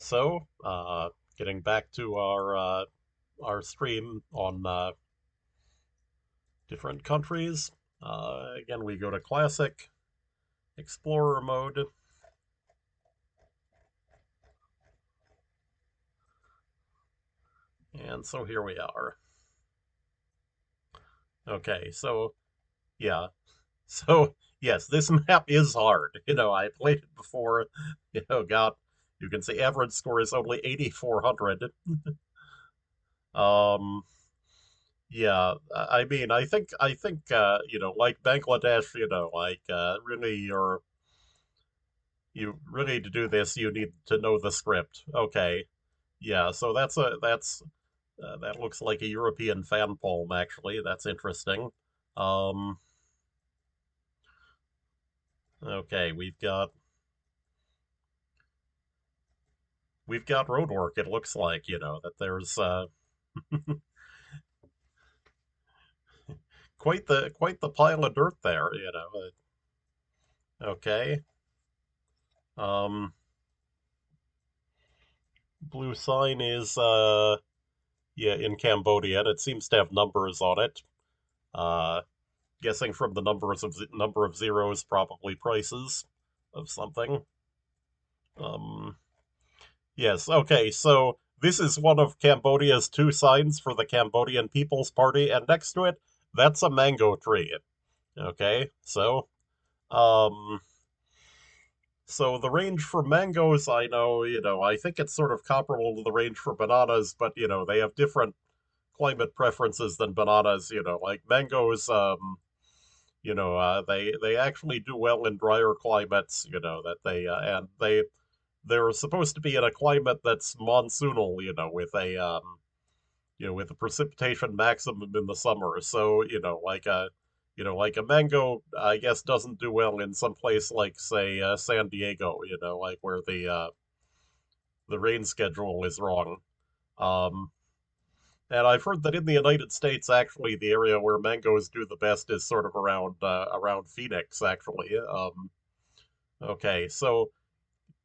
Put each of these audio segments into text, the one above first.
So, getting back to our stream on different countries. Again, we go to Classic, Explorer mode, and so here we are. Okay, so yeah, so yes, this map is hard. I played it before. God, you can see average score is only 8,400. Um, yeah, I mean, I think like Bangladesh, really you really to do this, you need to know the script. Okay. Yeah, so that looks like a European fan poem actually. That's interesting. Um okay, we've got road work. It looks like, that there's quite the pile of dirt there. Okay. Um Blue sign is yeah, in Cambodia, and it seems to have numbers on it. Uh Guessing from the number of zeros, probably prices of something. Um, yes, okay, so this is one of Cambodia's two signs for the Cambodian People's Party, and next to it, that's a mango tree. Okay, so the range for mangoes, I know, I think it's sort of comparable to the range for bananas, but they have different climate preferences than bananas. Like mangoes, they actually do well in drier climates. That and they're supposed to be in a climate that's monsoonal. With a precipitation maximum in the summer. So like a mango, I guess doesn't do well in some place like say San Diego. Like where the rain schedule is wrong. Um, and I've heard that in the United States, actually, the area where mangoes do the best is sort of around Phoenix, actually. Okay, so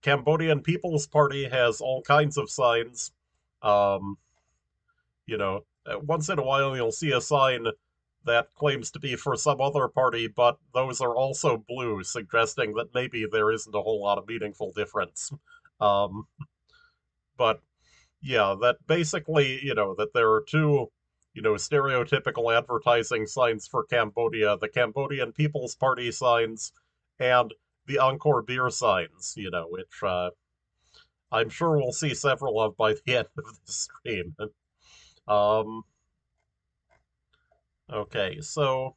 Cambodian People's Party has all kinds of signs. Um, Once in a while you'll see a sign that claims to be for some other party, but those are also blue, suggesting that maybe there isn't a whole lot of meaningful difference. Um, but yeah, that basically, that there are two, stereotypical advertising signs for Cambodia, the Cambodian People's Party signs and the Encore beer signs, which I'm sure we'll see several of by the end of the stream. Um, okay, so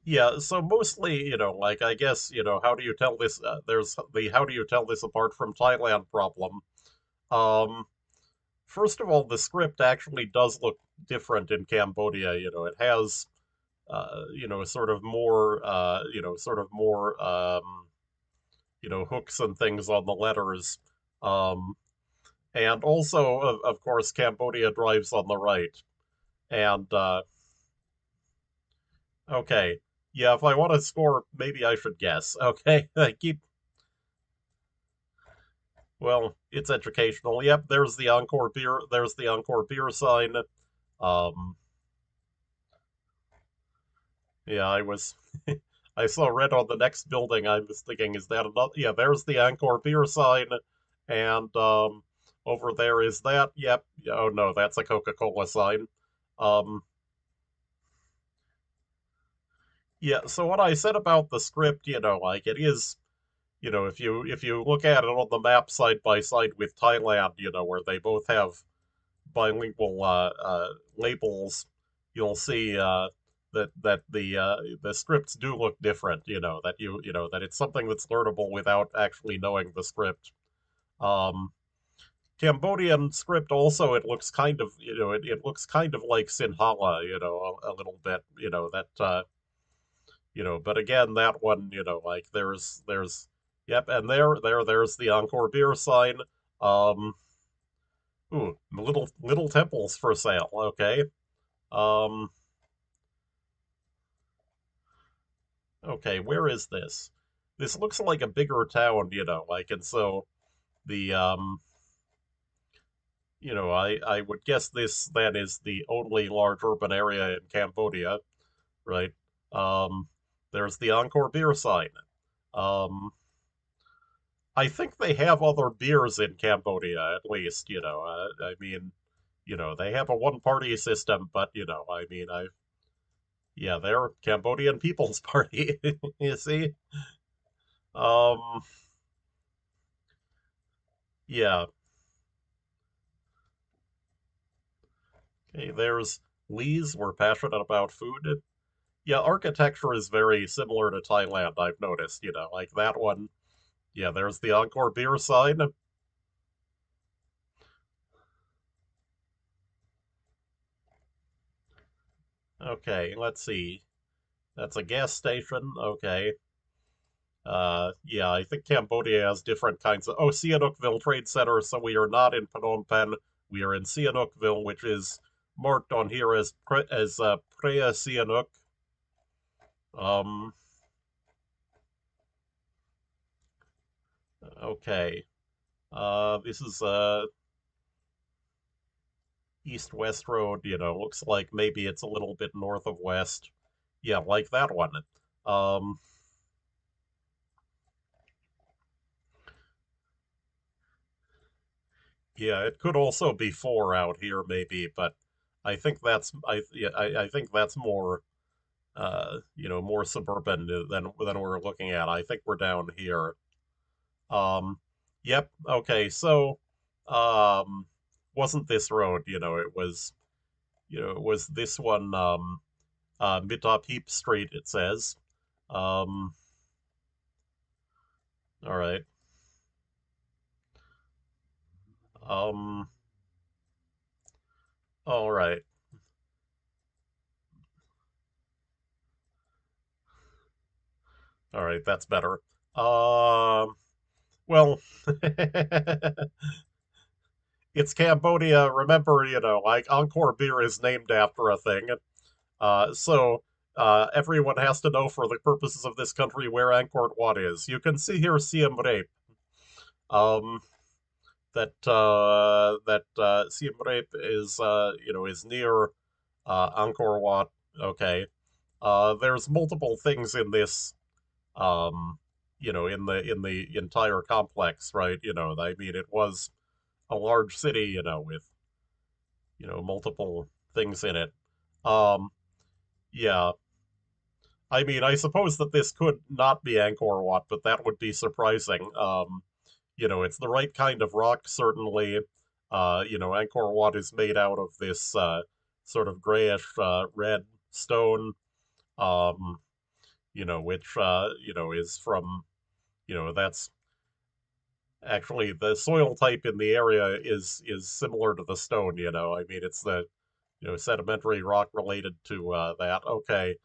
yeah, so mostly, like I guess, how do you tell this? There's the how do you tell this apart from Thailand problem. Um, First of all, the script actually does look different in Cambodia. It has, sort of more, hooks and things on the letters. Um, and also, of course, Cambodia drives on the right. And, okay. Yeah, if I want to score, maybe I should guess. Okay. I keep, well, it's educational. Yep, there's the Encore beer sign. Um, Yeah, I saw red on the next building. I was thinking, is that another? Yeah, there's the Encore beer sign, and over there is that. Yep. Yeah, oh no, that's a Coca-Cola sign. Um, yeah. So what I said about the script, like it is, if you look at it on the map side by side with Thailand, where they both have bilingual labels, you'll see that the scripts do look different. That it's something that's learnable without actually knowing the script. Um, Cambodian script also it looks kind of it looks kind of like Sinhala, a little bit. But again, that one, like there's yep, and there's the Encore beer sign. Um, Ooh, little temples for sale. Okay. Um, okay, where is this? This looks like a bigger town, like, and so, the I would guess this then is the only large urban area in Cambodia, right? Um, there's the Angkor beer sign. Um, I think they have other beers in Cambodia, at least, I mean, they have a one-party system, but, I mean, yeah, they're Cambodian People's Party, you see? Um, yeah, okay, there's Lee's. We're passionate about food. Yeah, architecture is very similar to Thailand, I've noticed, like that one. Yeah, there's the Angkor beer sign. Okay, let's see. That's a gas station. Okay. Yeah, I think Cambodia has different kinds of. Oh, Sihanoukville Trade Center. So we are not in Phnom Penh. We are in Sihanoukville, which is marked on here as Prea Sihanouk. Um, okay. This is East-West Road. Looks like maybe it's a little bit north of West. Yeah, like that one. Um, yeah, it could also be four out here, maybe, but I think that's more more suburban than we're looking at. I think we're down here. Um, yep. Okay. So, um, wasn't this road? It was this one. Mitop Heap Street. It says. Um, all right. Um, all right. All right. That's better. Well, it's Cambodia. Remember, like Angkor beer is named after a thing. So everyone has to know for the purposes of this country where Angkor Wat is. You can see here Siem Reap. Um, that Siem Reap is near Angkor Wat. Okay. There's multiple things in this in the entire complex, right? I mean it was a large city, with multiple things in it. Um, yeah, I mean, I suppose that this could not be Angkor Wat, but that would be surprising. It's the right kind of rock, certainly. Angkor Wat is made out of this sort of grayish red stone, um, which is from, that's actually the soil type in the area is similar to the stone. I mean, it's the sedimentary rock related to that. Okay,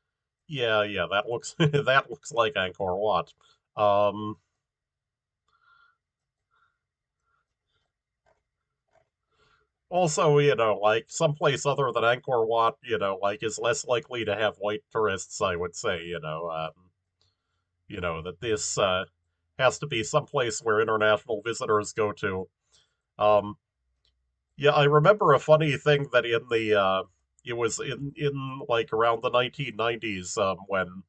yeah, that looks that looks like Angkor Wat. Um, Also, like someplace other than Angkor Wat, like is less likely to have white tourists, I would say, that this has to be someplace where international visitors go to. Um, yeah, I remember a funny thing that in the it was in like around the 1990s when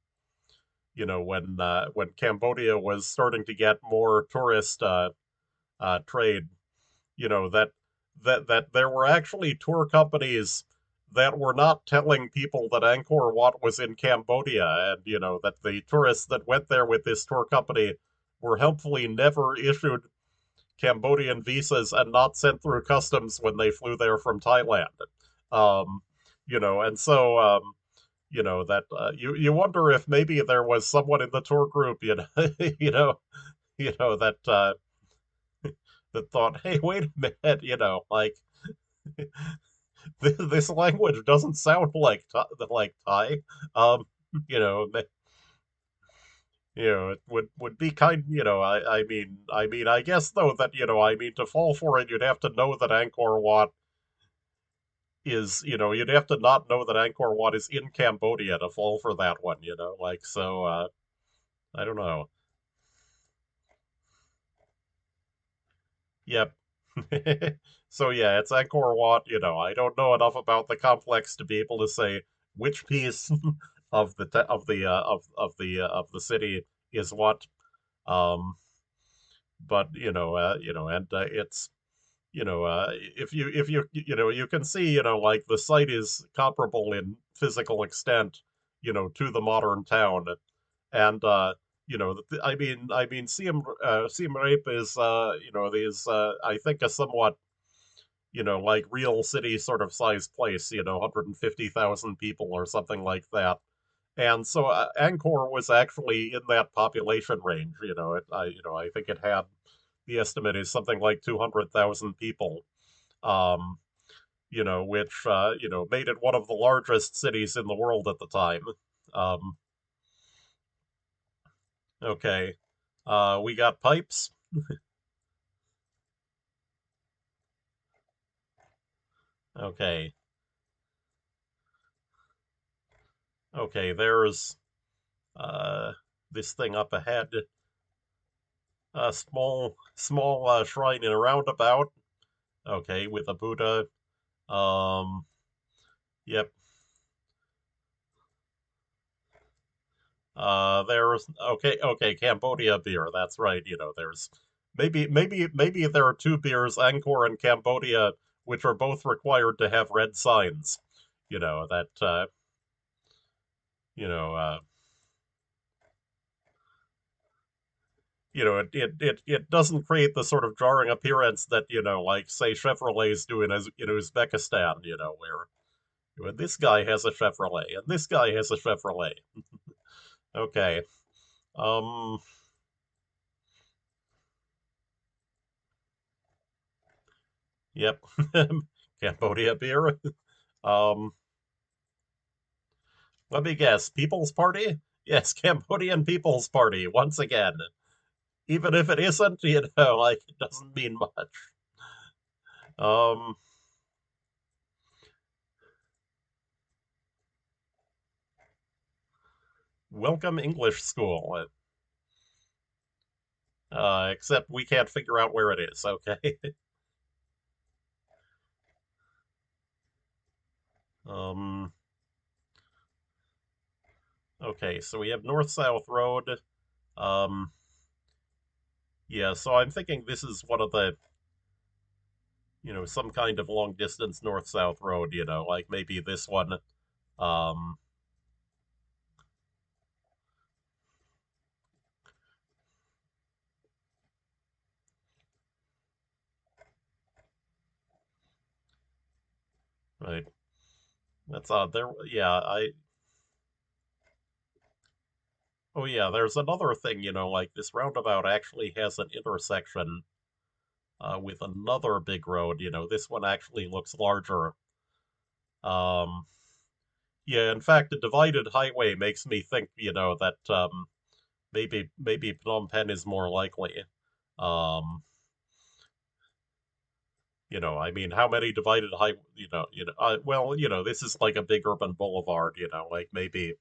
Cambodia was starting to get more tourist trade, that there were actually tour companies that were not telling people that Angkor Wat was in Cambodia, and that the tourists that went there with this tour company were helpfully never issued Cambodian visas and not sent through customs when they flew there from Thailand. Um, and so that you wonder if maybe there was someone in the tour group, you know, that that thought, hey, wait a minute, like this language doesn't sound like Thai. Um, you know, it would be kind. I guess though that I mean to fall for it, you'd have to know that Angkor Wat is, you'd have to not know that Angkor Wat is in Cambodia to fall for that one. Like so. I don't know. Yep. So yeah, it's Angkor Wat. I don't know enough about the complex to be able to say which piece of the te- of the city is what. Um, but and it's if you you can see like the site is comparable in physical extent to the modern town, and Siem Reap is I think a somewhat like real city sort of sized place, 150,000 people or something like that. And so Angkor was actually in that population range. I think it had the estimate is something like 200,000 people. Um, which made it one of the largest cities in the world at the time. Um, okay, we got pipes. Okay, okay. There's this thing up ahead, a small shrine in a roundabout. Okay, with a Buddha. Um, yep. There's okay, Cambodia beer. That's right. There's maybe there are two beers, Angkor and Cambodia, which are both required to have red signs. That you know it doesn't create the sort of jarring appearance that like say Chevrolets do in Uzbekistan. Where this guy has a Chevrolet and this guy has a Chevrolet. Okay. Um. Yep. Cambodia beer. Um. Let me guess. People's Party? Yes, Cambodian People's Party once again. Even if it isn't, like it doesn't mean much. Um. Welcome English School. Except we can't figure out where it is. Okay. Um. Okay. So we have North South Road. Um. Yeah. So I'm thinking this is one of the some kind of long distance north south road, like maybe this one. Um, right. That's odd. Yeah, oh, yeah, there's another thing, like this roundabout actually has an intersection with another big road, this one actually looks larger. Um, yeah, in fact, a divided highway makes me think, that maybe Phnom Penh is more likely. Um, I mean, how many divided well, this is like a big urban boulevard, like maybe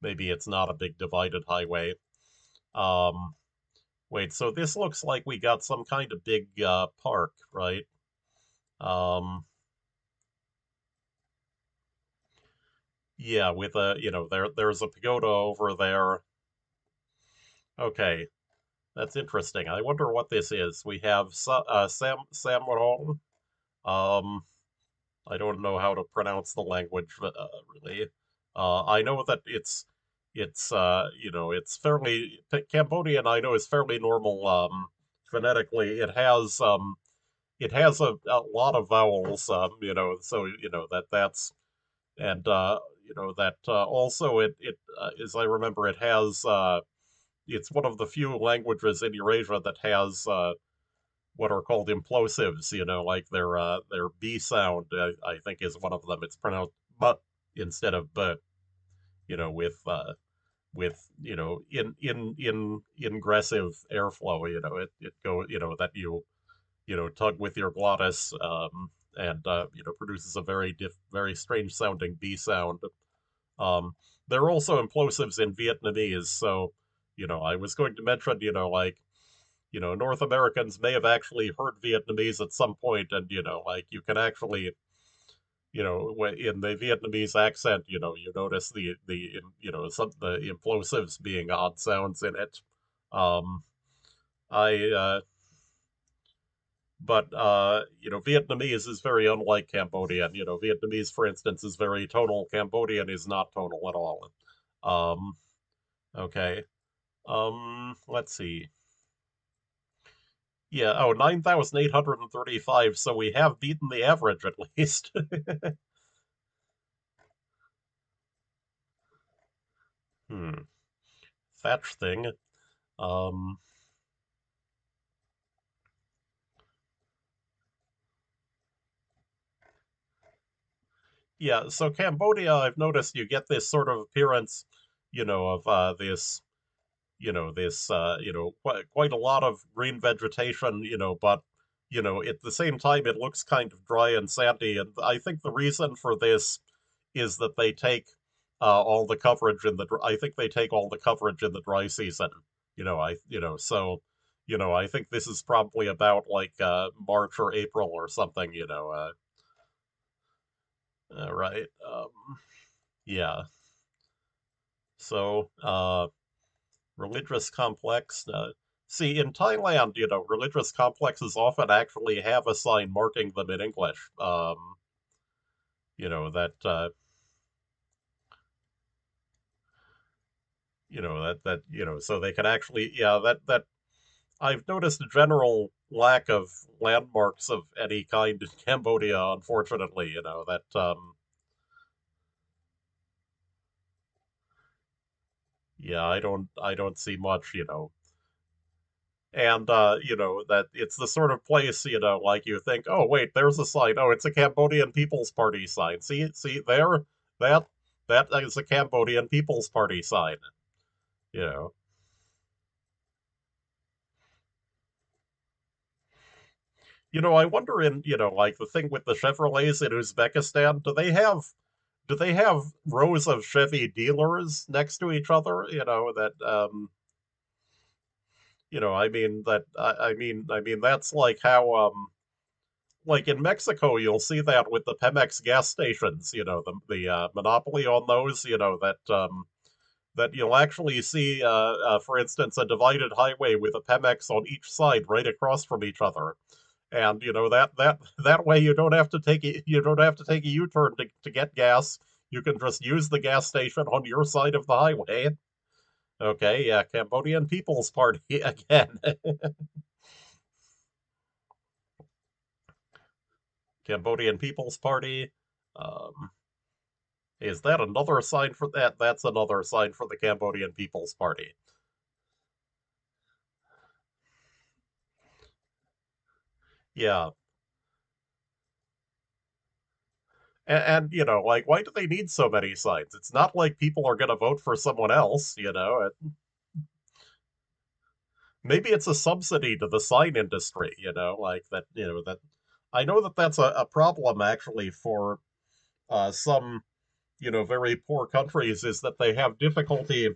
it's not a big divided highway. Um, wait, so this looks like we got some kind of big park, right? Um, yeah, with there's a pagoda over there. Okay, that's interesting. I wonder what this is. We have Samron. Um, I don't know how to pronounce the language really. I know that it's fairly Cambodian. I know is fairly normal phonetically. It has a lot of vowels. So that's and that also as I remember it has it's one of the few languages in Eurasia that has what are called implosives, like their B sound, I think is one of them. It's pronounced but instead of but, with in ingressive airflow, it go that tug with your glottis, and produces a very strange sounding B sound. Um, there are also implosives in Vietnamese, so I was going to mention, like North Americans may have actually heard Vietnamese at some point, and like you can actually, in the Vietnamese accent, you notice some the implosives being odd sounds in it. Um, I But Vietnamese is very unlike Cambodian. Vietnamese, for instance, is very tonal. Cambodian is not tonal at all. Um, okay. Let's see. Yeah, 9,835. So we have beaten the average at least. Hmm. Thatch thing. Um, yeah, so Cambodia, I've noticed you get this sort of appearance, of quite a lot of green vegetation, but at the same time it looks kind of dry and sandy, and I think the reason for this is that they take all the coverage in the I think they take all the coverage in the dry season. So I think this is probably about like March or April or something. Right. Yeah. So religious complex. See, in Thailand, religious complexes often actually have a sign marking them in English. That so they can actually, yeah, that I've noticed a general lack of landmarks of any kind in Cambodia, unfortunately. That yeah, I don't see much. And that it's the sort of place, like you think, oh wait, there's a sign. Oh, it's a Cambodian People's Party sign. See there, that that is a Cambodian People's Party sign. You know, I wonder in like the thing with the Chevrolets in Uzbekistan, do they have rows of Chevy dealers next to each other? I mean I mean that's like how like in Mexico, you'll see that with the Pemex gas stations, the monopoly on those, that you'll actually see, for instance, a divided highway with a Pemex on each side, right across from each other, and that way you don't have to take a U-turn to get gas. You can just use the gas station on your side of the highway. Okay, yeah, Cambodian People's Party again. Cambodian People's Party. Um, Is that another sign for that? That's another sign for the Cambodian People's Party. Yeah. And like, why do they need so many signs? It's not like people are going to vote for someone else. Maybe it's a subsidy to the sign industry, like that, that I know that that's a problem actually for some, very poor countries is that they have difficulty,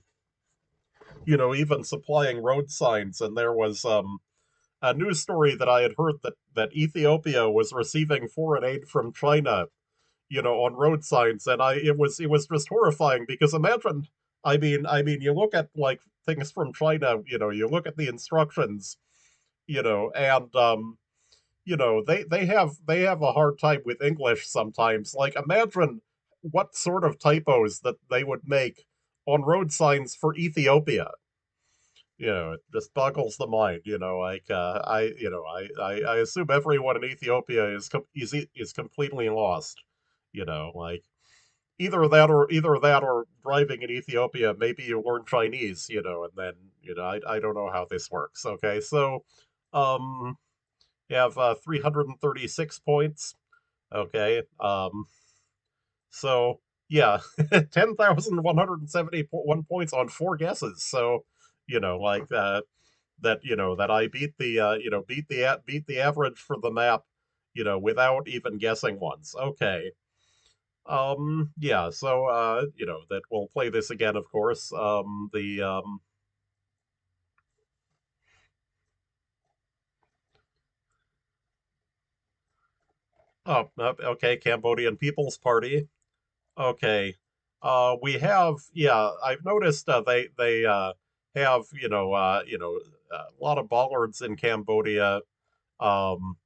even supplying road signs. And there was a news story that I had heard that Ethiopia was receiving foreign aid from China, on road signs, and it was just horrifying because imagine, I mean, you look at like things from China, you look at the instructions, and they have a hard time with English sometimes. Like imagine what sort of typos that they would make on road signs for Ethiopia. It just boggles the mind. Like I assume everyone in Ethiopia is completely lost. Like either that or driving in Ethiopia. Maybe you learn Chinese. And then I don't know how this works. Okay, so um, you have 336 points. Okay, so yeah, 10,171 points on four guesses. So like that I beat the beat the average for the map, without even guessing once. Okay. Yeah, so that we'll play this again, of course. The Oh, okay, Cambodian People's Party. Okay. We have, yeah, I've noticed they have, a lot of bollards in Cambodia. Um,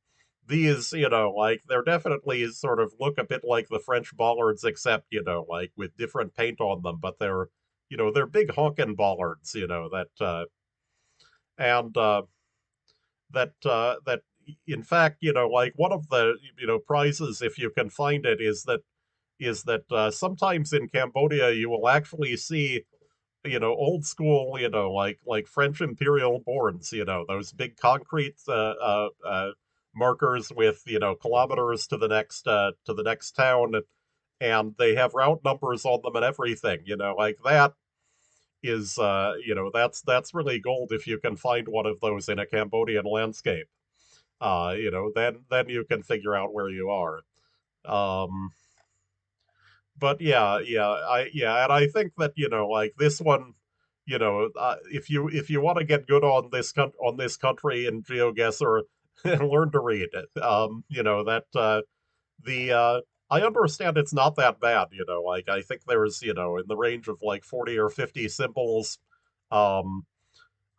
these, like they're definitely sort of look a bit like the French bollards, except, like with different paint on them, but they're big honkin' bollards, and that in fact, like one of the, prizes if you can find it is that sometimes in Cambodia you will actually see, old school, like French imperial boards, those big concrete markers with, kilometers to the next town, and they have route numbers on them and everything, like that is, that's really gold if you can find one of those in a Cambodian landscape. Then you can figure out where you are. Um, but and I think that, like this one, if you want to get good on on this country in GeoGuessr, learn to read it. That the I understand it's not that bad. Like I think there's, in the range of like 40 or 50 symbols. Um,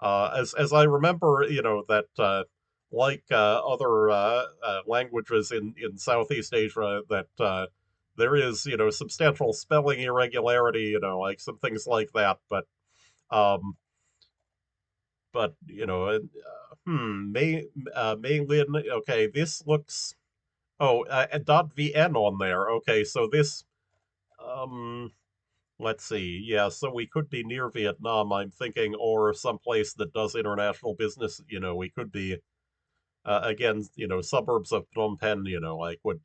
as I remember, that like other languages in Southeast Asia, that there is, substantial spelling irregularity, like some things like that. Um, but Maylin. Okay, this looks. Oh, .vn on there. Okay, so this. Um, let's see. Yeah, so we could be near Vietnam, I'm thinking, or someplace that does international business. We could be again, suburbs of Phnom Penh. Like would.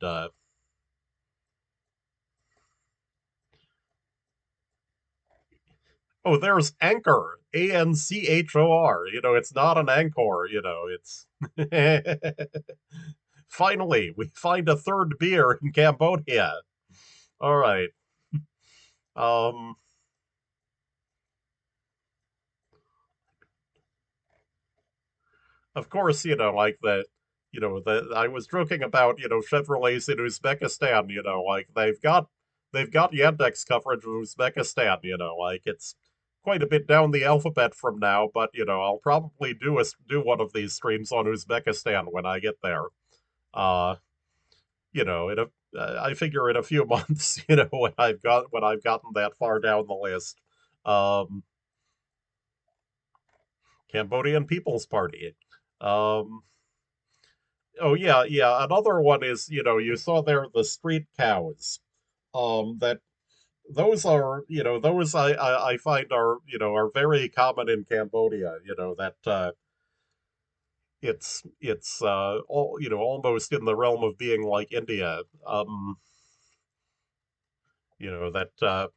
Oh, there's Anchor, Anchor. It's not an anchor. It's. Finally, we find a third beer in Cambodia. All right. Um, of course, like I was joking about, Chevrolets in Uzbekistan, like they've got Yandex coverage of Uzbekistan, like it's quite a bit down the alphabet from now, but I'll probably do one of these streams on Uzbekistan when I get there. Uh, I figure in a few months, when I've gotten that far down the list. Um, Cambodian People's Party. Um, Oh yeah, yeah. Another one is, you saw there the street cows. That those are, those I find are, are very common in Cambodia. That it's all, almost in the realm of being like India. That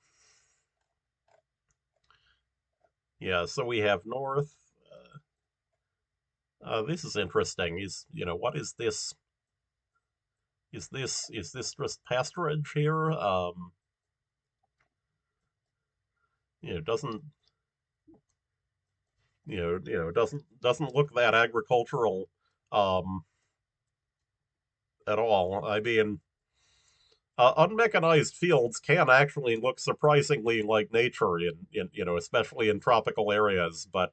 yeah. So we have north. This is interesting. What is this? Is this just pasturage here? Doesn't doesn't look that agricultural um at all. I mean, unmechanized fields can actually look surprisingly like nature in especially in tropical areas, but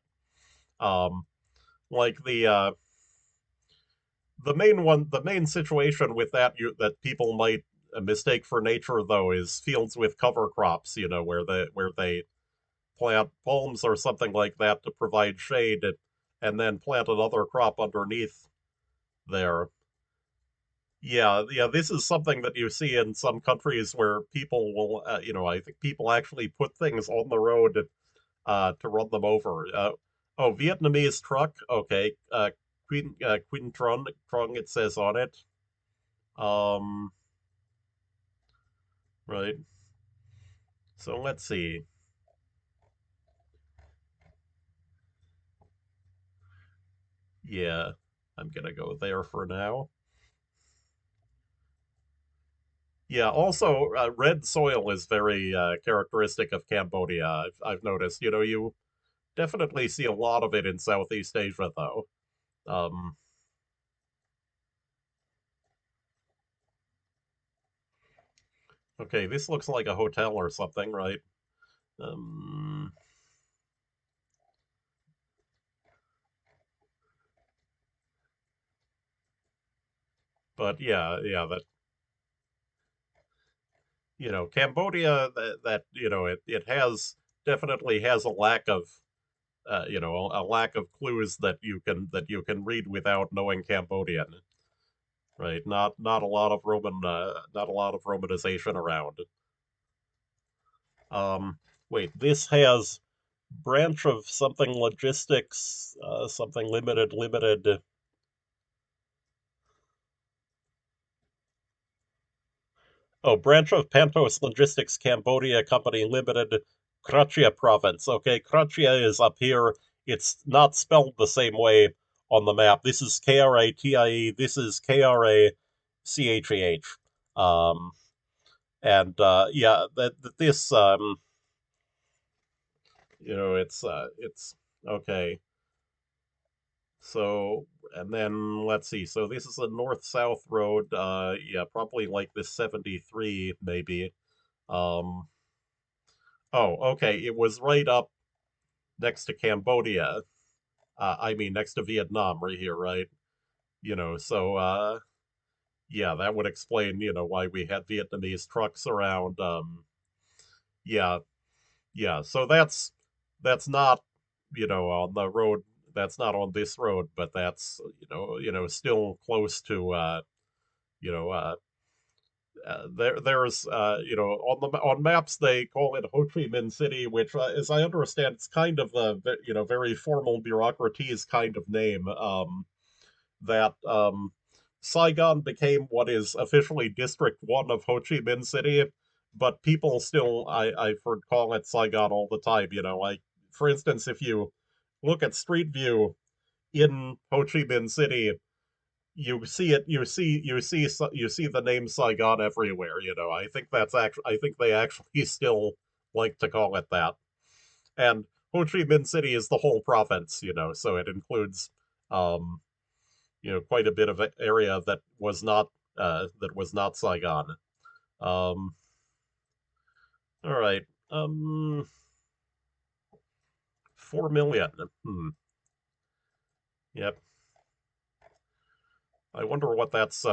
um like the main situation with that people might mistake for nature though is fields with cover crops, where they plant palms or something like that to provide shade, and then plant another crop underneath there. Yeah, yeah, this is something that you see in some countries where people will, I think people actually put things on the road to run them over. Oh, Vietnamese truck. Okay, Queen Trung, it says on it. Um, right. So let's see. Yeah, I'm gonna go there for now. Yeah. Also, red soil is very characteristic of Cambodia. I've noticed. You definitely see a lot of it in Southeast Asia, though. Um, Okay, this looks like a hotel or something, right? Um, but yeah, yeah, that Cambodia, that it has definitely has a lack of a lack of clues that you can read without knowing Cambodian, right? Not a lot of not a lot of Romanization around. Um, Wait, this has branch of something logistics, something limited. Oh, branch of Pantos Logistics Cambodia Company Limited, Kratia Province. Okay, Kratia is up here. It's not spelled the same way on the map. This is Kratie. This is Krachah. Um, and yeah, that this it's okay. So and then let's see. So this is a north-south road. Yeah, probably like this 73 maybe. Um, oh, okay. It was right up next to Cambodia. I mean, next to Vietnam, right here, right? So yeah, that would explain, why we had Vietnamese trucks around. Yeah, yeah. So that's not, on the road. That's not on this road, but that's still close to you know uh, there's on the on maps they call it Ho Chi Minh City, which as I understand it's kind of a very formal bureaucraties kind of name. That Saigon became what is officially District 1 of Ho Chi Minh City, but people still I've heard call it Saigon all the time. Like for instance, if you look at Street View in Ho Chi Minh City, you see it you see the name Saigon everywhere. I think that's actually I think they actually still like to call it that. And Ho Chi Minh City is the whole province, so it includes um quite a bit of area that was not Saigon. Um, all right. 4 million. Hmm. Yep. I wonder what that's.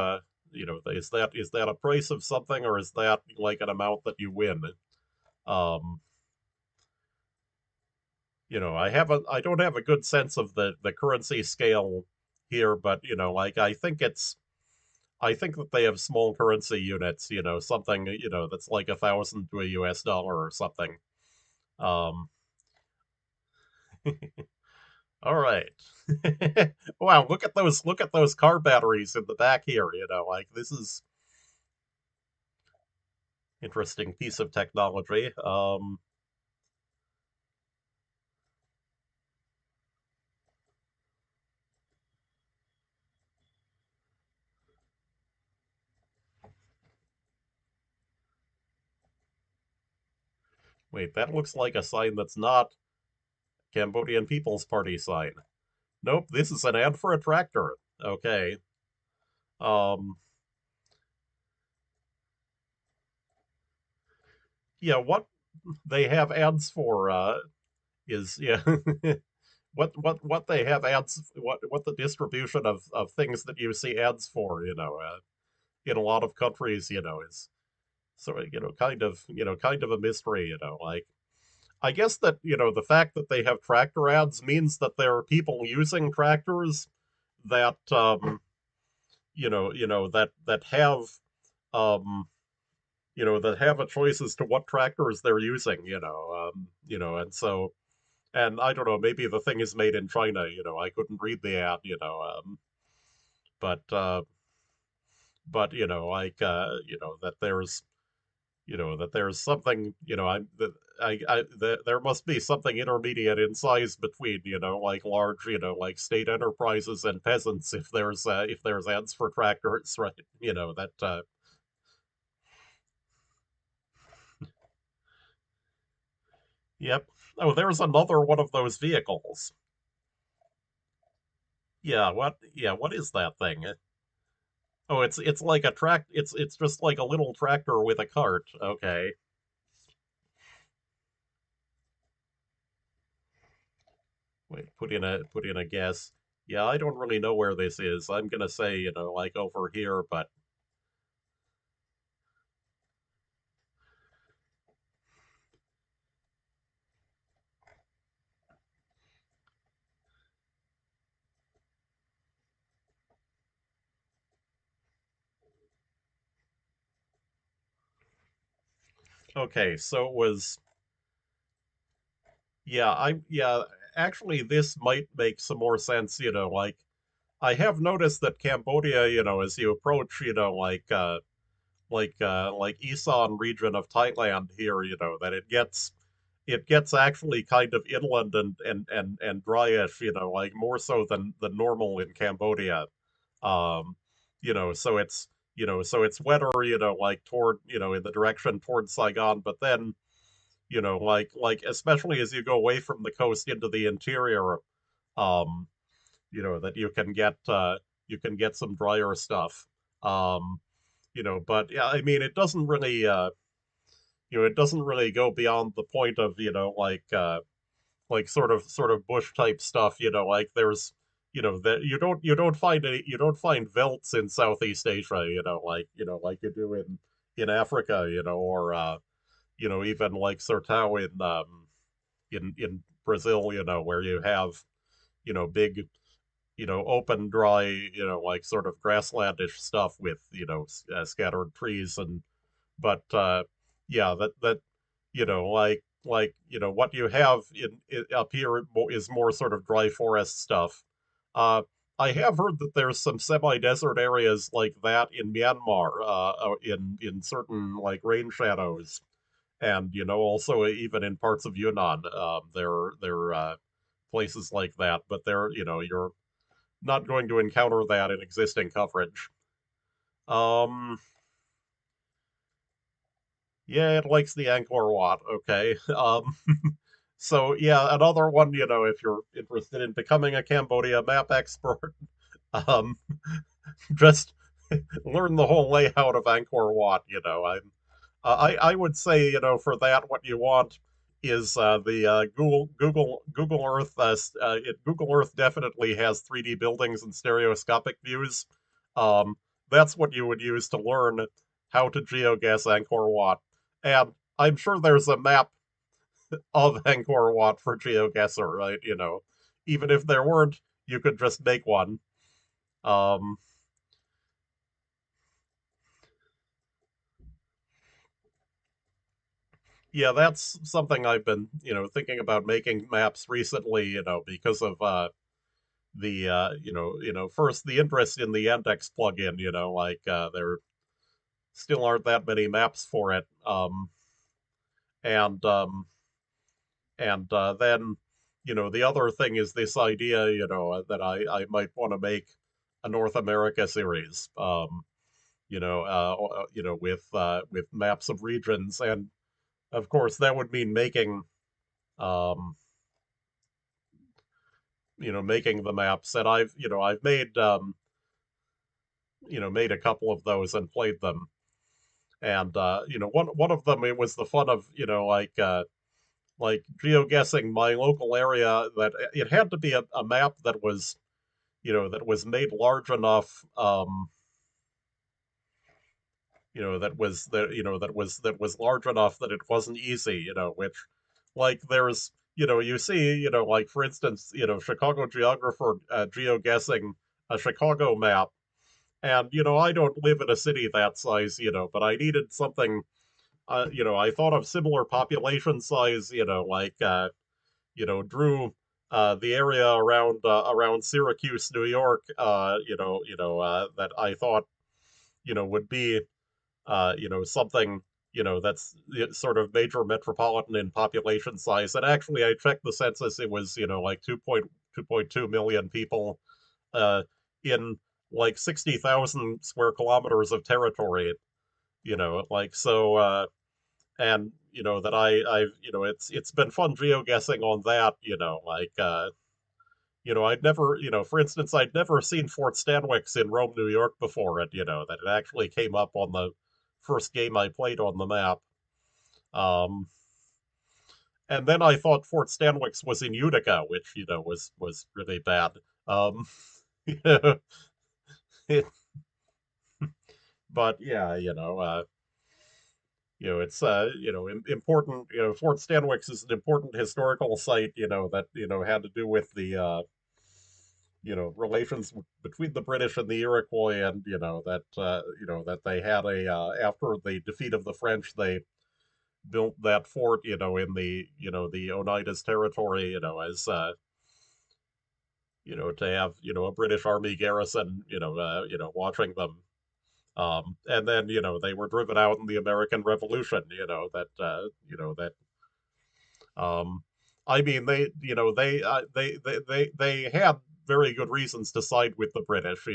Is that a price of something, or is that like an amount that you win? Um, I don't have a good sense of the currency scale here, but like I think that they have small currency units. Something that's like 1,000 to a US dollar or something. Um, All right. Wow, look at those car batteries in the back here, like this is interesting piece of technology. Wait, that looks like a sign that's not Cambodian People's Party sign. Nope, this is an ad for a tractor. Okay. Um yeah, what they have ads for is yeah. What they have ads what the distribution of things that you see ads for, in a lot of countries, is sort of kind of a mystery. Like I guess that the fact that they have tractor ads means that there are people using tractors that that have um that have a choice as to what tractors they're using. And so and I don't know, maybe the thing is made in China. I couldn't read the ad. But like that there's something there must be something intermediate in size between like large like state enterprises and peasants if there's ads for tractors, right? That Yep. Oh, there's another one of those vehicles. Yeah, what is that thing? Oh, it's like a track. It's just like a little tractor with a cart. Okay. Wait, put in a guess. Yeah, I don't really know where this is. I'm gonna say, like over here, but okay. So it was, yeah. Actually, this might make some more sense. Like I have noticed that Cambodia, as you approach, like Isan region of Thailand here, that it gets actually kind of inland and dryish, like more so than normal in Cambodia. Um, so it's wetter, like toward, in the direction toward Saigon, but then, like especially as you go away from the coast into the interior, um, that you can get some drier stuff. Um, but yeah, I mean, it doesn't really go beyond the point of, like sort of bush type stuff, like there's, that you don't find velts in Southeast Asia, like you do in Africa, or even like Sertão in Brazil, where you have, big, open, dry, like sort of grasslandish stuff with, scattered trees and but yeah, that what you have up here is more sort of dry forest stuff. Uh, I have heard that there's some semi-desert areas like that in Myanmar, in certain like rain shadows, and also even in parts of Yunnan, there are places like that, but you're not going to encounter that in existing coverage. Um, Yeah, it likes the Angkor Wat. Okay. So yeah, another one, if you're interested in becoming a Cambodia map expert, um, just learn the whole layout of Angkor Wat. I would say, for that, what you want is the Google Earth. Google Earth definitely has 3D buildings and stereoscopic views. Um, that's what you would use to learn how to geoguess Angkor Wat. And I'm sure there's a map of Angkor Wat for GeoGuessr, right? Even if there weren't, you could just make one. Um, yeah, that's something I've been, thinking about making maps recently, because of first the interest in the Yandex plugin, like there still aren't that many maps for it. And then, the other thing is this idea, that I might want to make a North America series, with maps of regions, and of course that would mean um, making the maps, and I've made a couple of those and played them, and one of them, it was the fun of, like geoguessing my local area, that it had to be a map that was made large enough, that was large enough that it wasn't easy, which, like, there's, you see, like, for instance, Chicago geographer geoguessing a Chicago map, and I don't live in a city that size, but I needed something, I thought of similar population size, like, drew the area around Syracuse, New York, that I thought, would be, something, that's sort of major metropolitan in population size. And actually, I checked the census; it was, like 2.2 million people, uh, in like 60,000 square kilometers of territory. Like so, and that I've, it's been fun geoguessing on that. Like, I'd never, for instance, I'd never seen Fort Stanwix in Rome, New York before, and that it actually came up on the first game I played on the map. Um, and then I thought Fort Stanwix was in Utica, which was really bad. Um, it, but yeah, it's important. Fort Stanwix is an important historical site. That had to do with the relations between the British and the Iroquois, and that they had a after the defeat of the French, they built that fort, in the Oneidas territory, as to have a British army garrison, watching them. And then they were driven out in the American Revolution. Um, I mean they had very good reasons to side with the British.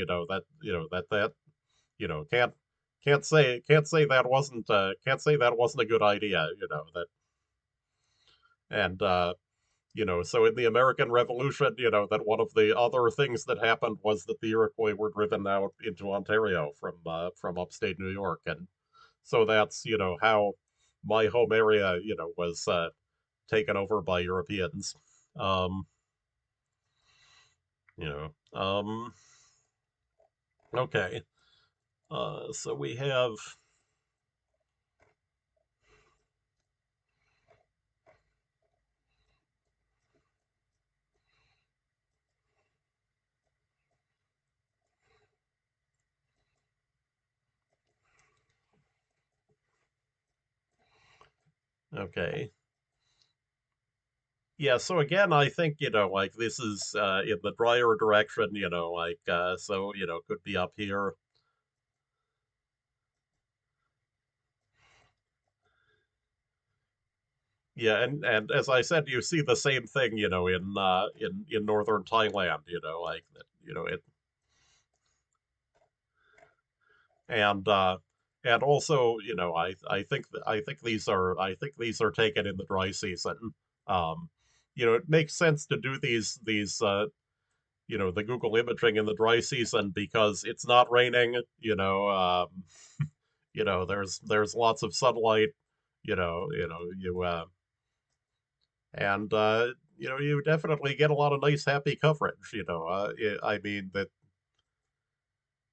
Can't say that wasn't a good idea. And so in the American Revolution, that one of the other things that happened was that the Iroquois were driven out into Ontario from upstate New York, and so that's how my home area was taken over by Europeans. Um, you know, um, okay, so we have okay. Yeah, so again, I think, like this is in the drier direction, like so, could be up here. Yeah, and as I said, you see the same thing, in northern Thailand, like that, it and and also, I think these are taken in the dry season. Um, it makes sense to do these the Google imaging in the dry season because it's not raining, there's lots of sunlight, you and you definitely get a lot of nice happy coverage. I mean that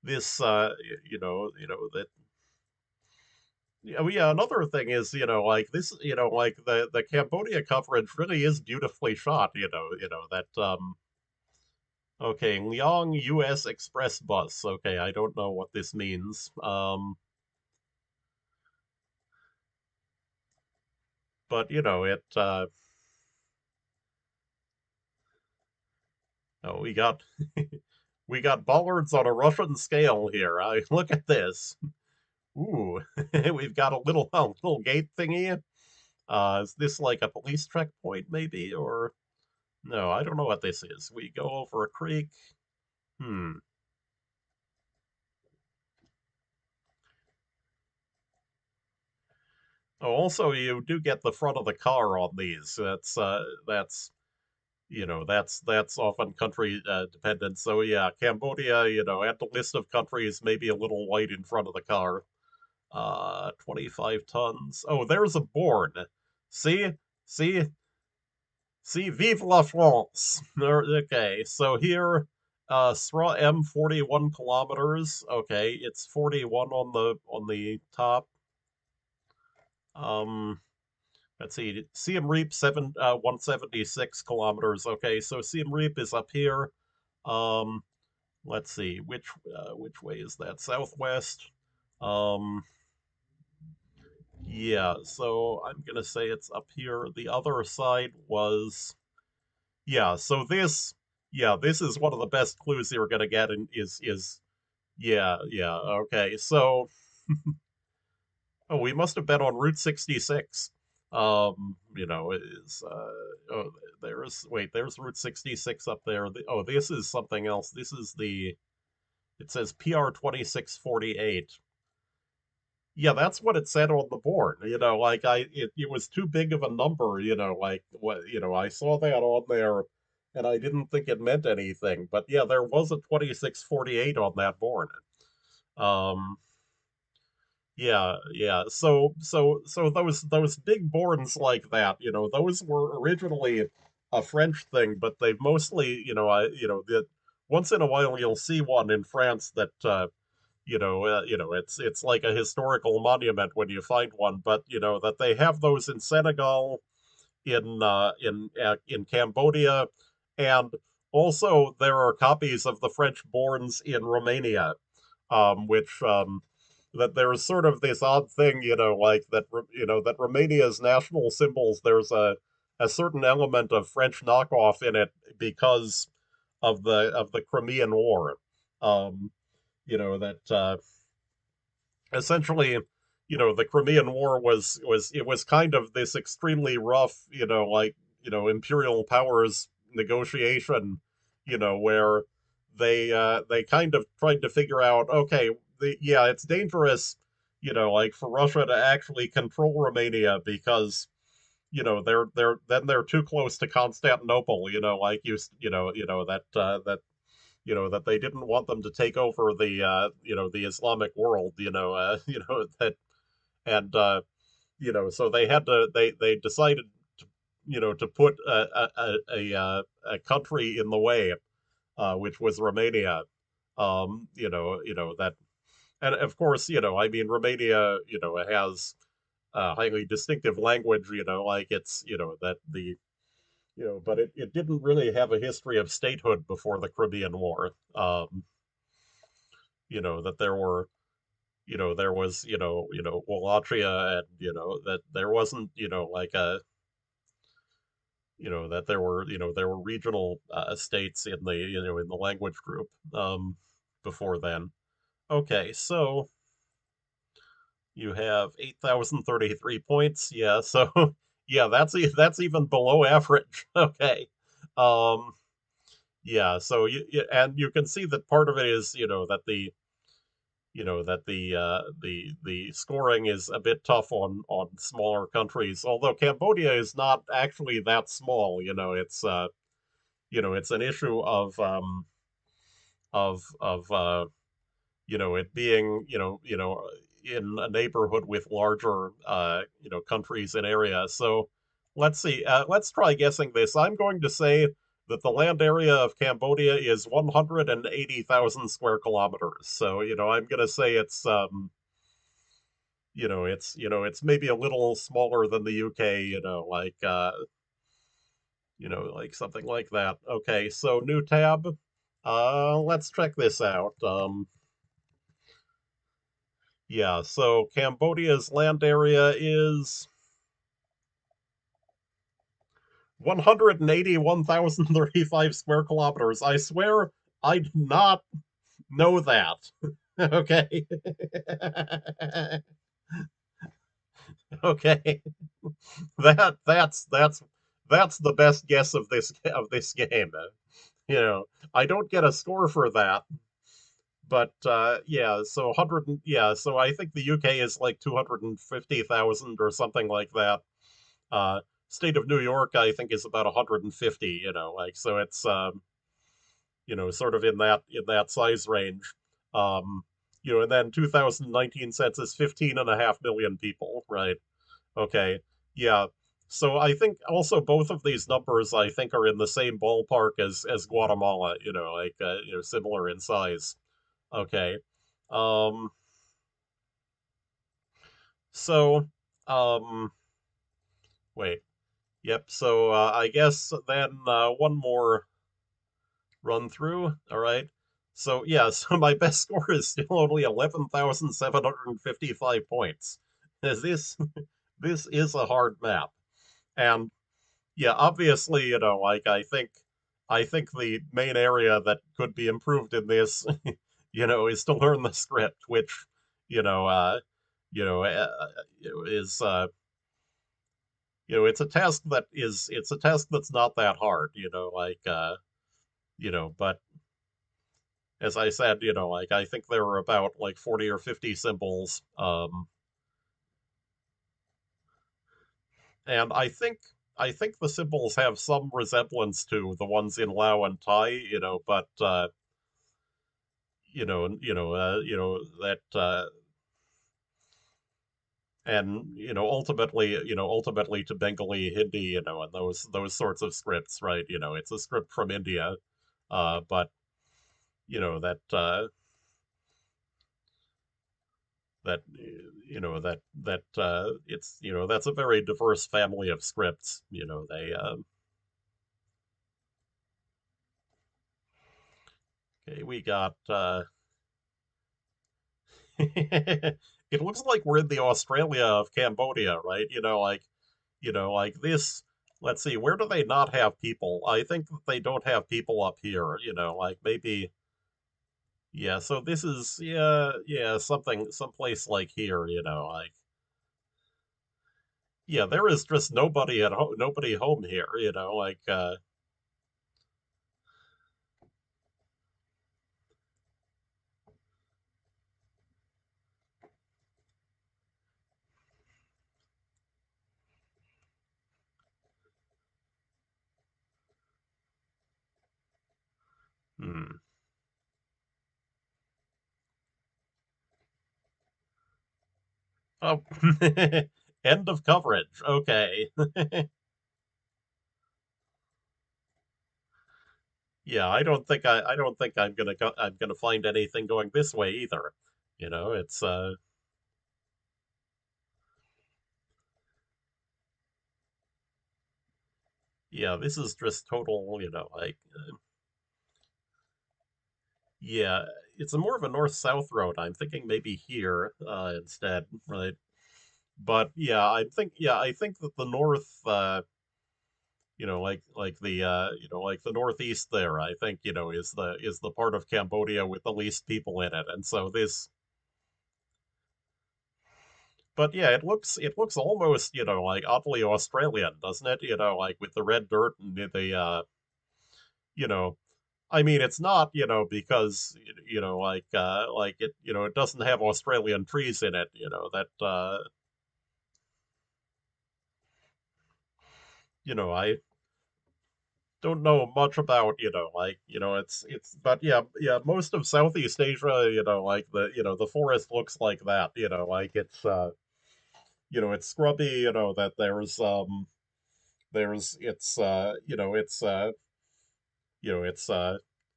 this that yeah, another thing is like this like the Cambodia coverage really is beautifully shot. That okay, Liang US Express bus. Okay, I don't know what this means. But it oh, we got bollards on a Russian scale here. I look at this. Ooh, we've got a little gate thingy. Is this like a police checkpoint, maybe? Or no, I don't know what this is. We go over a creek. Hmm. Oh, also, you do get the front of the car on these. That's that's often country dependent. So yeah, Cambodia, at the list of countries, maybe a little white in front of the car. 25 tons. Oh, there's a board. See, see, see, Vive la France. Okay, so here, SRA M 41 kilometers. Okay, it's 41 on the top. Um, let's see, Siem Reap 176 kilometers. Okay, so Siem Reap is up here. Um, let's see, which way is that? Southwest. Um, yeah, so I'm gonna say it's up here. The other side was yeah, so this is one of the best clues you're gonna get in is yeah, yeah, okay. So oh, we must have been on Route 66. Is oh there's Route 66 up there. Oh, this is something else. This is the it says PR 2648. Yeah, that's what it said on the board. Like it was too big of a number, like what I saw that on there and I didn't think it meant anything. But yeah, there was a 2648 on that board. Um, yeah. So those big boards like that, those were originally a French thing, but they've mostly, that once in a while you'll see one in France that it's like a historical monument when you find one, but that they have those in Senegal, in Cambodia, and also there are copies of the French Borns in Romania, which that there's sort of this odd thing, like that, that Romania's national symbols, there's a certain element of French knockoff in it because of the Crimean War. Um, that essentially, the Crimean War was kind of this extremely rough, like imperial powers negotiation, where they kind of tried to figure out, okay, yeah, it's dangerous, like for Russia to actually control Romania because they're too close to Constantinople, like that they didn't want them to take over the Islamic world, that and so they decided to put a country in the way, which was Romania. That, and of course, I mean, Romania, has a highly distinctive language, like it's, that the but it didn't really have a history of statehood before the Crimean War. That there was, Wallachia, and that there wasn't, like a, that there were regional states in the, in the language group before then. Okay, so you have 8,033 points. Yeah, so yeah, that's even below average. Okay. Um, yeah, so and you can see that part of it is, the scoring is a bit tough on smaller countries. Although Cambodia is not actually that small, it's an issue of it being in a neighborhood with larger countries and areas. So let's see. Let's try guessing this. I'm going to say that the land area of Cambodia is 180,000 square kilometers. So I'm going to say it's maybe a little smaller than the UK. Like something like that. Okay, so new tab. Let's check this out. Yeah, so Cambodia's land area is 181,035 square kilometers. I swear I did not know that. Okay. Okay. That's the best guess of this game. You know, I don't get a score for that, but yeah, so 100, yeah, so I think the UK is like 250,000 or something like that. State of New York, I think, is about 150. Like, so it's sort of in that size range. Um, and then 2019 census, 15.5 million people, right? Okay, yeah. So I think also both of these numbers, I think, are in the same ballpark as Guatemala. Like similar in size. Okay. Um, so um, wait. Yep. So I guess then one more run through. All right. So yeah, so my best score is still only 11,755 points. Is this this is a hard map. And yeah, obviously, like I think the main area that could be improved in this, is to learn the script, which, you know, uh, is it's a task that's not that hard, like but as I said, like I think there were about like 40 or 50 symbols, and I think I think the symbols have some resemblance to the ones in Lao and Thai, but that and ultimately to Bengali Hindi, and those sorts of scripts, right? It's a script from India, but you know that that it's that's a very diverse family of scripts. They okay, we got it looks like we're in the Australia of Cambodia, right? Like this. Let's see, where do they not have people? I think that they don't have people up here. Like maybe, yeah. So this is, yeah, someplace like here. Like, yeah, there is just nobody home here. Like, hmm. Oh, end of coverage. Okay. Yeah, I don't think I'm gonna find anything going this way either. It's yeah, this is just total, like yeah, it's a more of a north-south road. I'm thinking maybe here instead, right? But yeah, I think that the north like the northeast there, I think, is the part of Cambodia with the least people in it. And so this but yeah, it looks almost, like oddly Australian, doesn't it? Like with the red dirt and you know, I mean, it's not, because like it doesn't have Australian trees in it, that I don't know much about, it's but yeah, most of Southeast Asia, like the forest looks like that, like it's scrubby, that there's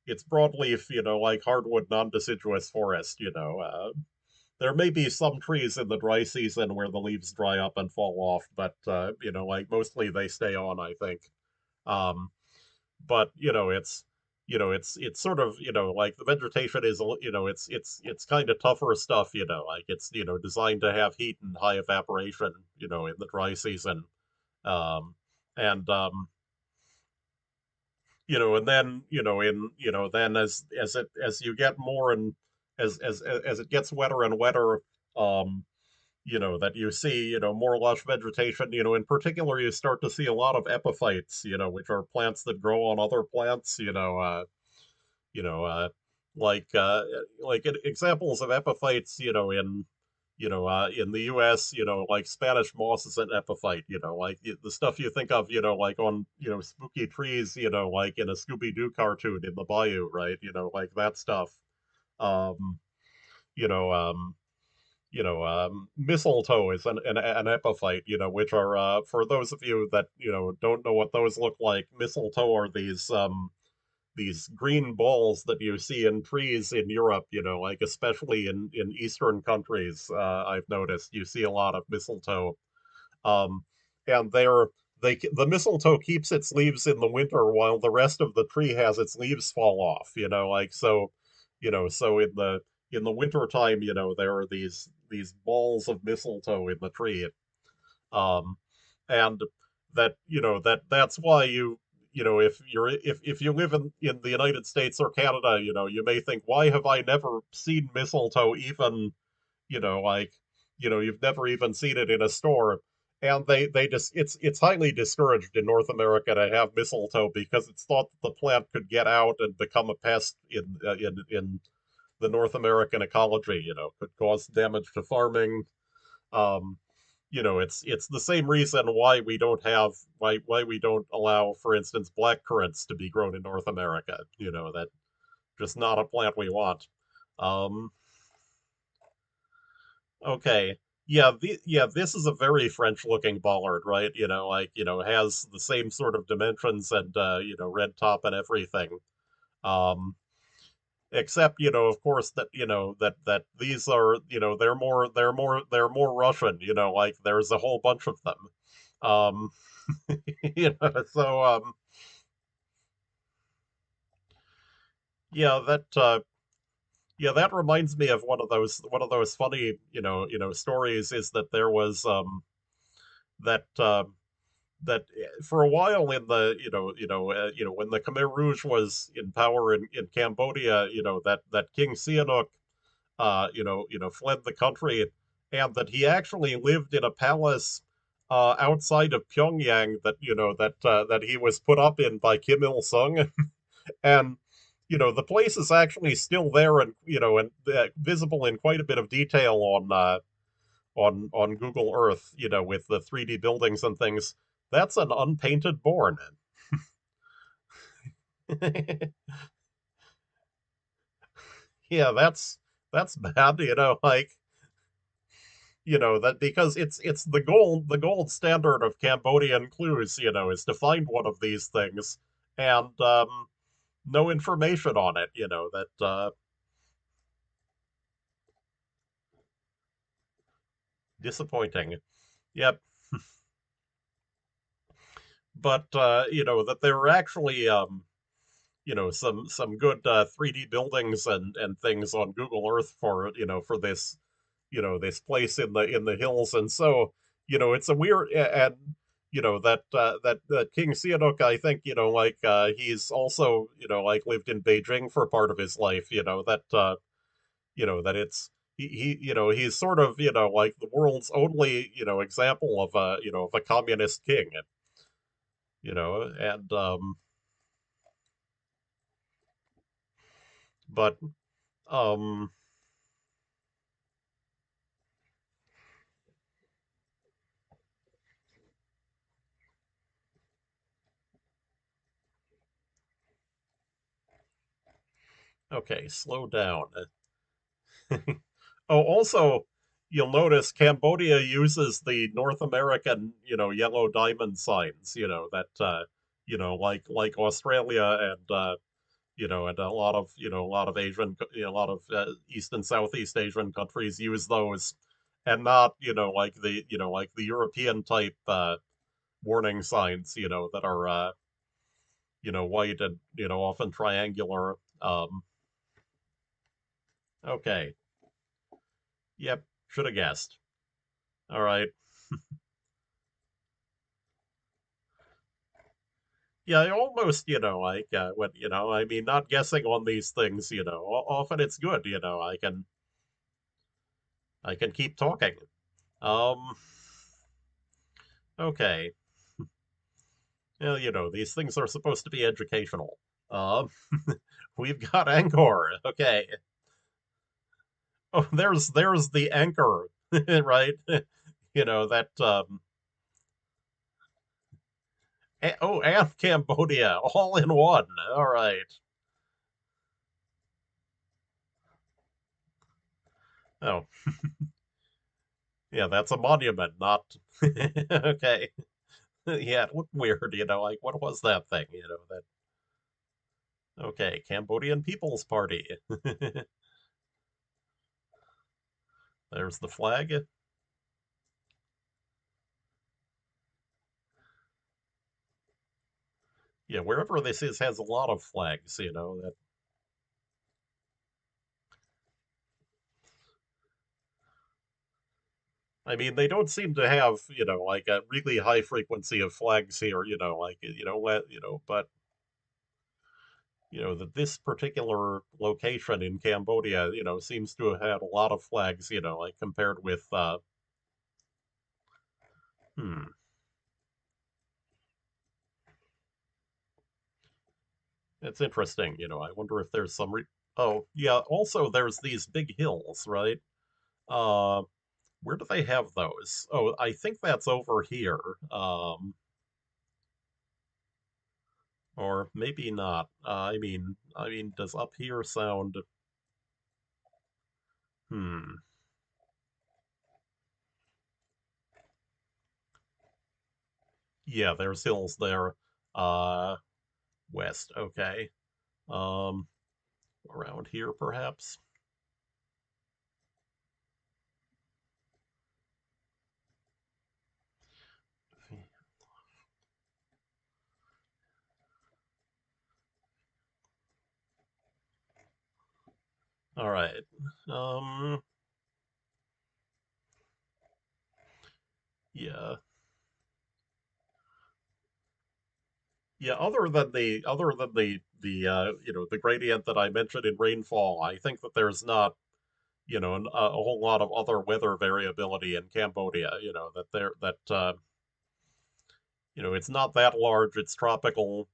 it's broadleaf, like hardwood non-deciduous forest, there may be some trees in the dry season where the leaves dry up and fall off, but like mostly they stay on, I think. Um, but it's sort of like the vegetation is it's kind of tougher stuff, like it's designed to have heat and high evaporation, in the dry season. And and then in then as you get more and as it gets wetter and wetter, um that you see more lush vegetation, in particular you start to see a lot of epiphytes, which are plants that grow on other plants, you know like examples of epiphytes, in the US, like Spanish moss is an epiphyte, like the stuff you think of, like on, spooky trees, like in a Scooby-Doo cartoon in the bayou, right? Like that stuff. Um, you know, um, Mistletoe is an epiphyte, which are, for those of you that, don't know what those look like, mistletoe are these green balls that you see in trees in Europe, like especially in Eastern countries, I've noticed you see a lot of mistletoe. Um, and the mistletoe keeps its leaves in the winter while the rest of the tree has its leaves fall off, like so, so in the winter time, there are these balls of mistletoe in the tree. Um, and that's why if you live in the United States or Canada, you may think, why have I never seen mistletoe even, like, you've never even seen it in a store. And they just it's highly discouraged in North America to have mistletoe because it's thought that the plant could get out and become a pest in the North American ecology, could cause damage to farming. Um, it's the same reason why we don't have why we don't allow, for instance, black currants to be grown in North America. That just not a plant we want. Um, okay. Yeah, this is a very French-looking bollard, right? Has the same sort of dimensions and red top and everything. Um, Except, of course, that that these are, they're more Russian. Like there's a whole bunch of them. Um, so yeah, that reminds me of one of those funny, stories is that there was that that for a while in the when the Khmer Rouge was in power in Cambodia, that King Sihanouk fled the country, and that he actually lived in a palace outside of Pyongyang that he was put up in by Kim Il Sung, and the place is actually still there and visible in quite a bit of detail on Google Earth, with the 3D buildings and things. That's an unpainted bourne. Yeah, that's bad, like that because it's the gold standard of Cambodian clues, is to find one of these things and no information on it, that disappointing. Yep. But that there are actually some good 3D buildings and things on Google Earth for this place in the hills, and so it's a weird and that King Sihanouk, I think, like he's also like lived in Beijing for part of his life, that it's he's sort of like the world's only example of a communist king, and but um okay, slow down. Oh, also, you'll notice Cambodia uses the North American, yellow diamond signs, like Australia and a lot of Asian, a lot of East and Southeast Asian countries use those, and not, like the European type warning signs, that are, white and, often triangular. Okay. Yep. Should have guessed. All right. Yeah, I almost, like when, I mean, not guessing on these things, often it's good, I can keep talking. Um, okay. Well, these things are supposed to be educational. Um, we've got Angkor. Okay. Oh, there's the anchor, right? That oh, and Cambodia all in one. All right. Oh, yeah, that's a monument, not okay. Yeah, it looked weird, like what was that thing, that okay, Cambodian People's Party. There's the flag. Yeah, wherever this is has a lot of flags, that I mean, they don't seem to have, like a really high frequency of flags here, like but that this particular location in Cambodia, seems to have had a lot of flags, like compared with hmm, it's interesting, I wonder if there's oh, yeah, also there's these big hills, right? Uh Where do they have those? Oh, I think that's over here. Or maybe not. I mean, does up here sound? Hmm. Yeah, there's hills there. Uh, west. Okay. Um, around here perhaps. All right. Um, yeah. Yeah, other than the the gradient that I mentioned in rainfall, I think that there's not, a whole lot of other weather variability in Cambodia, it's not that large, it's tropical.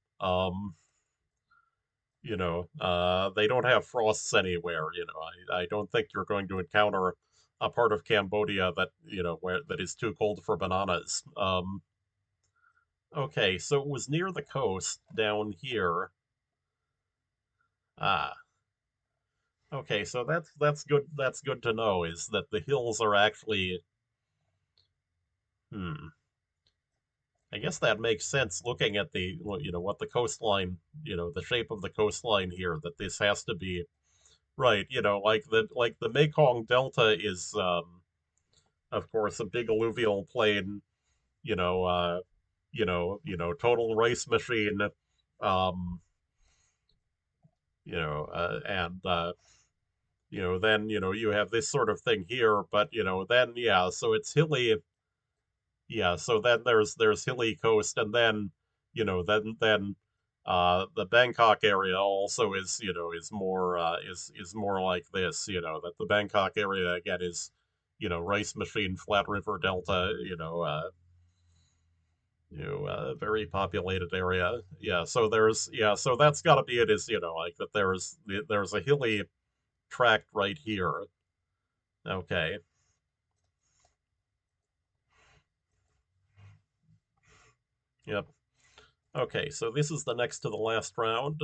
They don't have frosts anywhere, I don't think you're going to encounter a part of Cambodia that, where that is too cold for bananas. Okay, so it was near the coast down here. Ah, okay, so that's good. That's good to know. Is that the hills are actually? Hmm. I guess that makes sense. Looking at what the coastline, the shape of the coastline here. That this has to be right. Like the Mekong Delta is, of course, a big alluvial plain. You know, total rice machine. Um, and then you have this sort of thing here, but then yeah, so it's hilly. Yeah, so then there's hilly coast, and then then the Bangkok area also is more is more like this. That the Bangkok area again is rice machine, flat river delta. Very populated area. Yeah, so so that's got to be it. Is like that there's a hilly tract right here. Okay. Yep. Okay, so this is the next to the last round.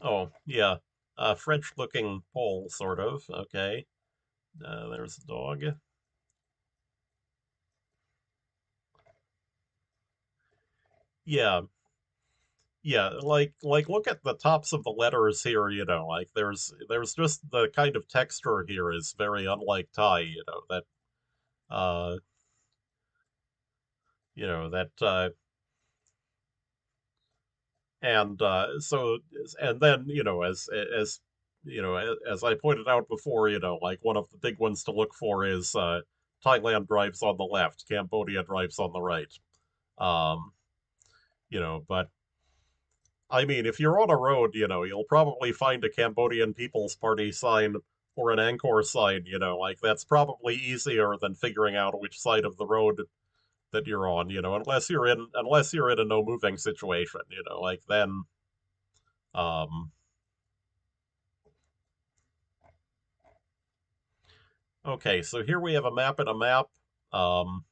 Oh, yeah. French-looking pole, sort of. Okay. There's a dog. Yeah, yeah. Like look at the tops of the letters here. Like there's just the kind of texture here is very unlike Thai. That uh, that and so and then as as I pointed out before, like one of the big ones to look for is Thailand drives on the left, Cambodia drives on the right. Um, but I mean, if you're on a road, you'll probably find a Cambodian People's Party sign or an Angkor sign, like that's probably easier than figuring out which side of the road that you're on, unless you're in a no moving situation, like then um okay, so here we have a map and a map. Um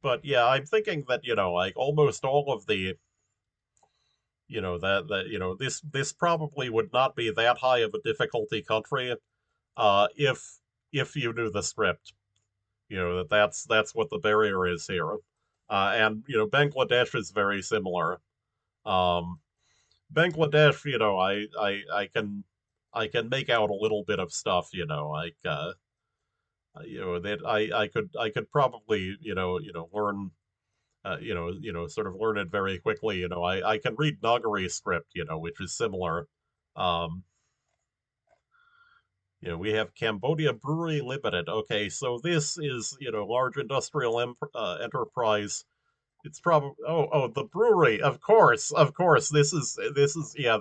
but yeah, I'm thinking that, like almost all of the that this probably would not be that high of a difficulty country if you knew the script. That's what the barrier is here. And Bangladesh is very similar. Um, Bangladesh, I can make out a little bit of stuff, like that I could probably learn sort of learn it very quickly. I can read Nagari script, which is similar. Um, we have Cambodia Brewery Limited. Okay, so this is large industrial enterprise. It's probably the brewery, of course. This is yeah.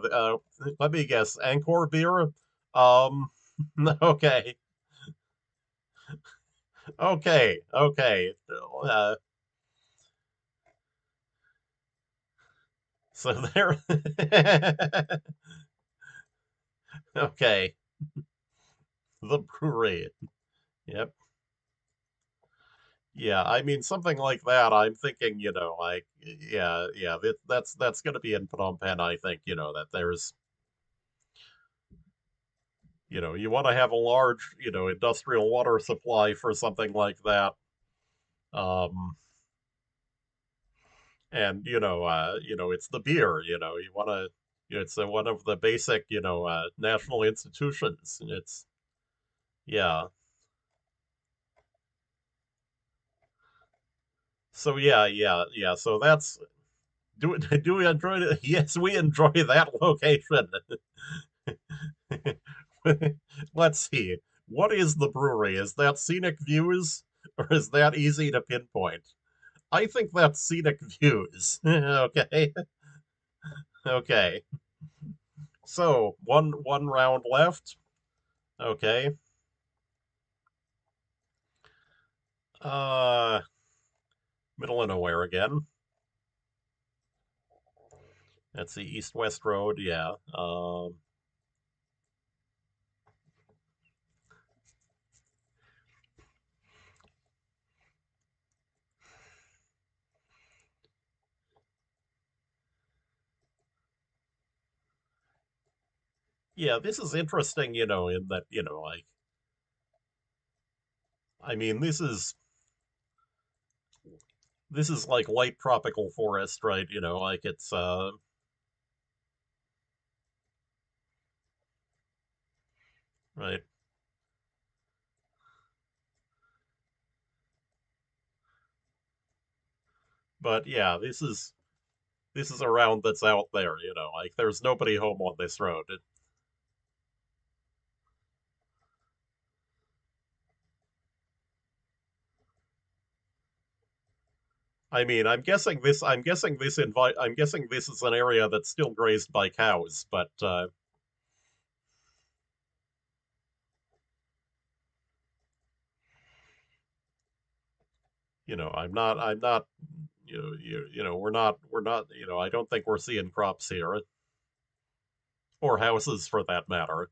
Let me guess, Angkor beer. Um, okay, okay. Uh, So there. Okay, the brewery. Yep. Yeah, I mean something like that. I'm thinking, like yeah, yeah, that's going to be in Phnom Penh. I think, that there's, you want to have a large, industrial water supply for something like that. Um, and it's the beer. You want to. It's one of the basic, national institutions. It's yeah. So yeah, yeah, yeah. So that's do we enjoy it? Yes, we enjoy that location. Let's see. What is the brewery? Is that scenic views or is that easy to pinpoint? I think that's scenic views. Okay. Okay. So, one round left. Okay. Uh Middle of nowhere again. That's the east-west road, yeah. Yeah, this is interesting, in that, like I mean, this is like light tropical forest, right? Like it's right. But yeah, this is a round that's out there, like there's nobody home on this road. I mean, I'm guessing this is an area that's still grazed by cows, but I'm not we're not I don't think we're seeing crops here or houses for that matter.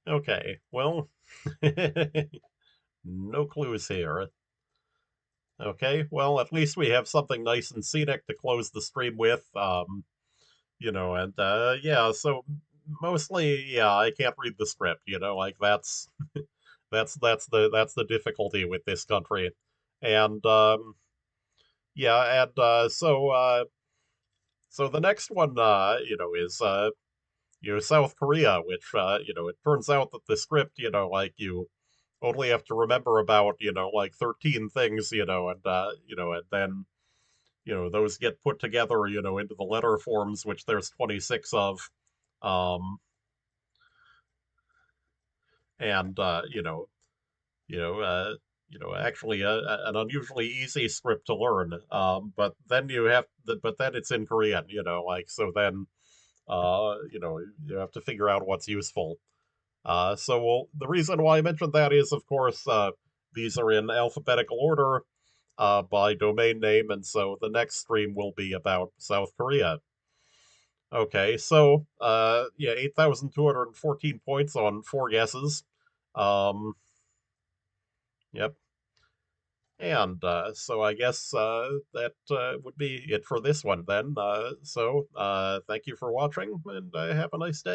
Okay, well, no clues here. Okay, well, at least we have something nice and scenic to close the stream with. And yeah, so mostly, yeah, I can't read the script, like that's the difficulty with this country. And yeah, and so the next one is South Korea, which it turns out that the script, like you only have to remember about, like 13 things, and then those get put together, into the letter forms, which there's 26 of. Um, and actually an unusually easy script to learn. But then it's in Korean, like so then you have to figure out what's useful. The reason why I mentioned that is, of course, these are in alphabetical order by domain name, and so the next stream will be about South Korea. Okay, so yeah, 8,214 points on four guesses. Um, yep. And so I guess that would be it for this one then. So thank you for watching and have a nice day.